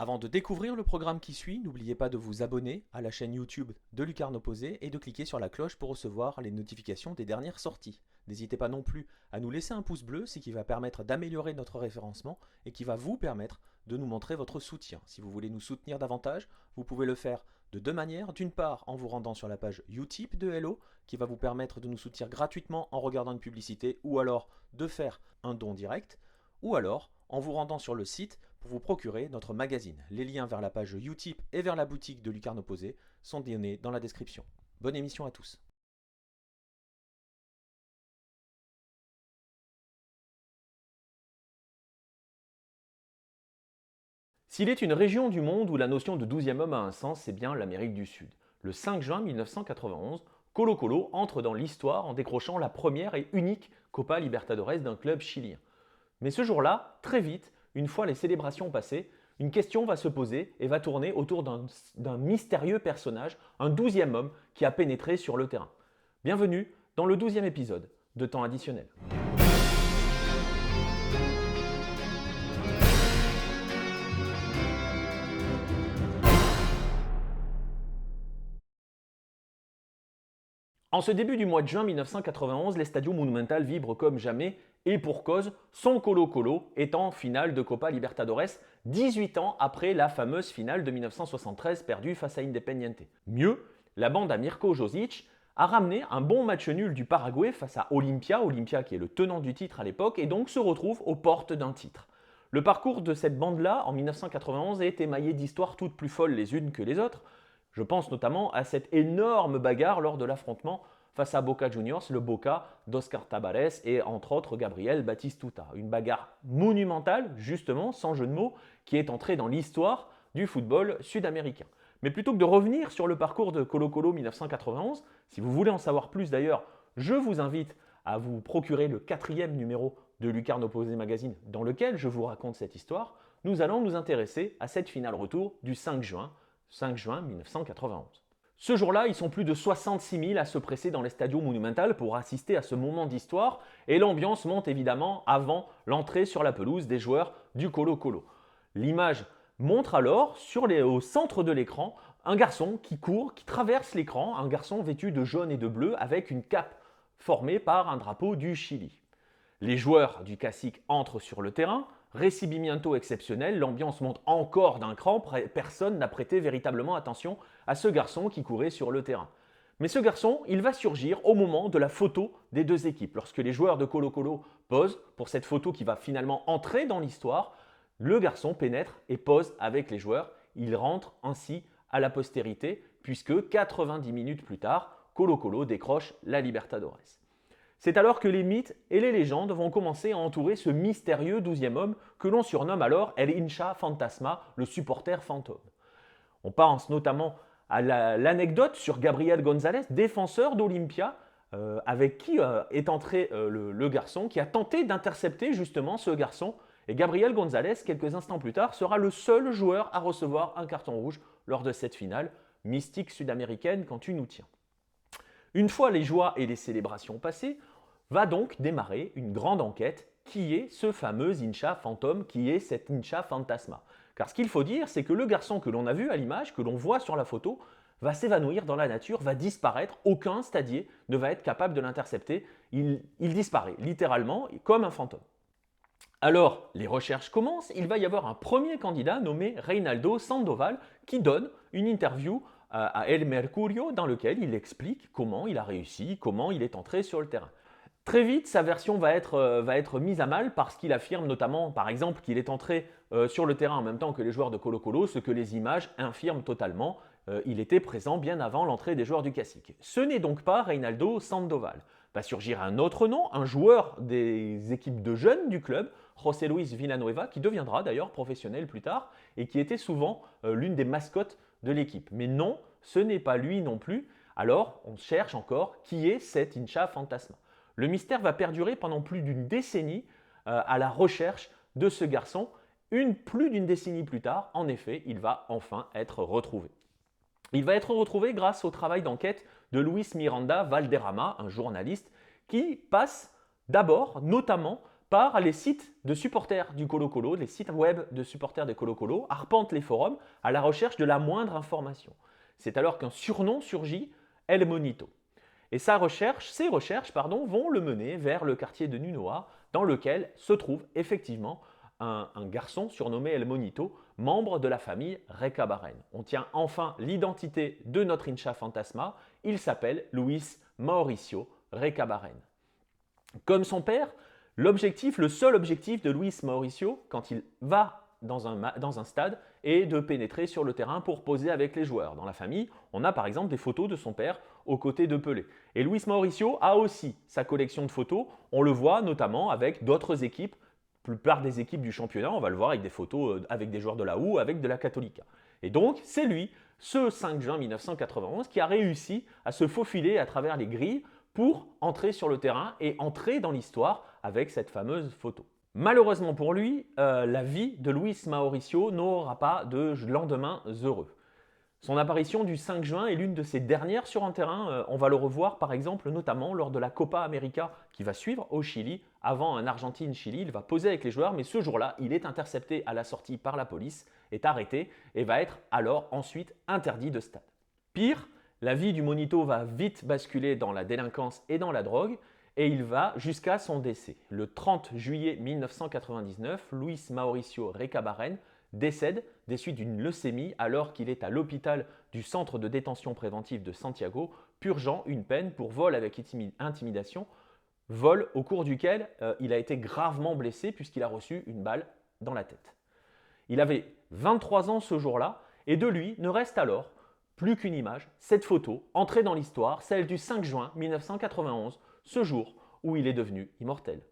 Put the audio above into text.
Avant de découvrir le programme qui suit, n'oubliez pas de vous abonner à la chaîne YouTube de Lucarne Opposée et de cliquer sur la cloche pour recevoir les notifications des dernières sorties. N'hésitez pas non plus à nous laisser un pouce bleu, ce qui va permettre d'améliorer notre référencement et qui va vous permettre de nous montrer votre soutien. Si vous voulez nous soutenir davantage, vous pouvez le faire de deux manières. D'une part, en vous rendant sur la page Utip de Hello, qui va vous permettre de nous soutenir gratuitement en regardant une publicité, ou alors de faire un don direct, ou alors en vous rendant sur le site pour vous procurer notre magazine. Les liens vers la page Utip et vers la boutique de Lucarne Opposée sont donnés dans la description. Bonne émission à tous. S'il est une région du monde où la notion de 12e homme a un sens, c'est bien l'Amérique du Sud. Le 5 juin 1991, Colo-Colo entre dans l'histoire en décrochant la première et unique Copa Libertadores d'un club chilien. Mais ce jour-là, très vite, une fois les célébrations passées, une question va se poser et va tourner autour d'un mystérieux personnage, un 12e homme qui a pénétré sur le terrain. Bienvenue dans le 12e épisode de Temps additionnel. En ce début du mois de juin 1991, l'Estadio Monumental vibre comme jamais et pour cause, son Colo-Colo est en finale de Copa Libertadores 18 ans après la fameuse finale de 1973 perdue face à Independiente. Mieux, la bande à Mirko Josic a ramené un bon match nul du Paraguay face à Olimpia qui est le tenant du titre à l'époque et donc se retrouve aux portes d'un titre. Le parcours de cette bande-là en 1991 est émaillé d'histoires toutes plus folles les unes que les autres. Je pense notamment à cette énorme bagarre lors de l'affrontement face à Boca Juniors, le Boca d'Oscar Tabarez et entre autres Gabriel Batistuta. Une bagarre monumentale, justement, sans jeu de mots, qui est entrée dans l'histoire du football sud-américain. Mais plutôt que de revenir sur le parcours de Colo-Colo 1991, si vous voulez en savoir plus d'ailleurs, je vous invite à vous procurer le 4e numéro de Lucarne Opposée Magazine dans lequel je vous raconte cette histoire. Nous allons nous intéresser à cette finale retour du 5 juin 1991. Ce jour-là, ils sont plus de 66 000 à se presser dans l'Estadio Monumental pour assister à ce moment d'histoire et l'ambiance monte évidemment avant l'entrée sur la pelouse des joueurs du Colo-Colo. L'image montre alors au centre de l'écran un garçon qui court, qui traverse l'écran, un garçon vêtu de jaune et de bleu avec une cape formée par un drapeau du Chili. Les joueurs du Cacique entrent sur le terrain, récibimiento exceptionnel, l'ambiance monte encore d'un cran, personne n'a prêté véritablement attention à ce garçon qui courait sur le terrain. Mais ce garçon, il va surgir au moment de la photo des deux équipes. Lorsque les joueurs de Colo-Colo posent pour cette photo qui va finalement entrer dans l'histoire, le garçon pénètre et pose avec les joueurs. Il rentre ainsi à la postérité puisque 90 minutes plus tard, Colo-Colo décroche la Libertadores. C'est alors que les mythes et les légendes vont commencer à entourer ce mystérieux 12e homme que l'on surnomme alors El Hincha Fantasma, le supporter fantôme. On pense notamment à l'anecdote sur Gabriel González, défenseur d'Olimpia, avec qui est entré le garçon, qui a tenté d'intercepter justement ce garçon. Et Gabriel González, quelques instants plus tard, sera le seul joueur à recevoir un carton rouge lors de cette finale, mystique sud-américaine quand tu nous tiens. Une fois les joies et les célébrations passées, va donc démarrer une grande enquête qui est ce fameux Hincha fantôme, qui est cet Hincha fantasma. Car ce qu'il faut dire, c'est que le garçon que l'on a vu à l'image, que l'on voit sur la photo, va s'évanouir dans la nature, va disparaître, aucun stadier ne va être capable de l'intercepter, il disparaît littéralement comme un fantôme. Alors, les recherches commencent, il va y avoir un premier candidat nommé Reinaldo Sandoval qui donne une interview à El Mercurio dans lequel il explique comment il a réussi, comment il est entré sur le terrain. Très vite, sa version va être mise à mal parce qu'il affirme notamment, par exemple, qu'il est entré sur le terrain en même temps que les joueurs de Colo-Colo, ce que les images infirment totalement. Il était présent bien avant l'entrée des joueurs du Cacique. Ce n'est donc pas Reinaldo Sandoval. Va surgir un autre nom, un joueur des équipes de jeunes du club, José Luis Villanueva, qui deviendra d'ailleurs professionnel plus tard et qui était souvent l'une des mascottes de l'équipe. Mais non, ce n'est pas lui non plus. Alors, on cherche encore qui est cet Hincha Fantasma. Le mystère va perdurer pendant plus d'une décennie à la recherche de ce garçon. Plus d'une décennie plus tard, en effet, il va enfin être retrouvé. Il va être retrouvé grâce au travail d'enquête de Luis Miranda Valderrama, un journaliste qui passe d'abord, notamment, par les sites de supporters du Colo-Colo, les sites web de supporters des Colo-Colo, arpente les forums à la recherche de la moindre information. C'est alors qu'un surnom surgit, El Monito. Et ces recherches vont le mener vers le quartier de Nunoa, dans lequel se trouve effectivement un garçon surnommé El Monito, membre de la famille Recabarren. On tient enfin l'identité de notre Incha Fantasma, il s'appelle Luis Mauricio Recabarren. Comme son père, le seul objectif de Luis Mauricio, quand il va dans un stade, est de pénétrer sur le terrain pour poser avec les joueurs. Dans la famille, on a par exemple des photos de son père aux côtés de Pelé. Et Luis Mauricio a aussi sa collection de photos. On le voit notamment avec d'autres équipes, la plupart des équipes du championnat, on va le voir avec des photos avec des joueurs de la U, avec de la Católica. Et donc, c'est lui, ce 5 juin 1991, qui a réussi à se faufiler à travers les grilles pour entrer sur le terrain et entrer dans l'histoire avec cette fameuse photo. Malheureusement pour lui, la vie de Luis Mauricio n'aura pas de lendemain heureux. Son apparition du 5 juin est l'une de ses dernières sur un terrain. On va le revoir par exemple notamment lors de la Copa América qui va suivre au Chili. Avant un Argentine-Chili, il va poser avec les joueurs, mais ce jour-là, il est intercepté à la sortie par la police, est arrêté et va être alors ensuite interdit de stade. Pire, la vie du Monito va vite basculer dans la délinquance et dans la drogue et il va jusqu'à son décès. Le 30 juillet 1999, Luis Mauricio Recabarren décède des suites d'une leucémie alors qu'il est à l'hôpital du centre de détention préventive de Santiago, purgeant une peine pour vol avec intimidation, vol au cours duquel il a été gravement blessé puisqu'il a reçu une balle dans la tête. Il avait 23 ans ce jour-là et de lui ne reste alors plus qu'une image, cette photo, entrée dans l'histoire, celle du 5 juin 1991, ce jour où il est devenu immortel.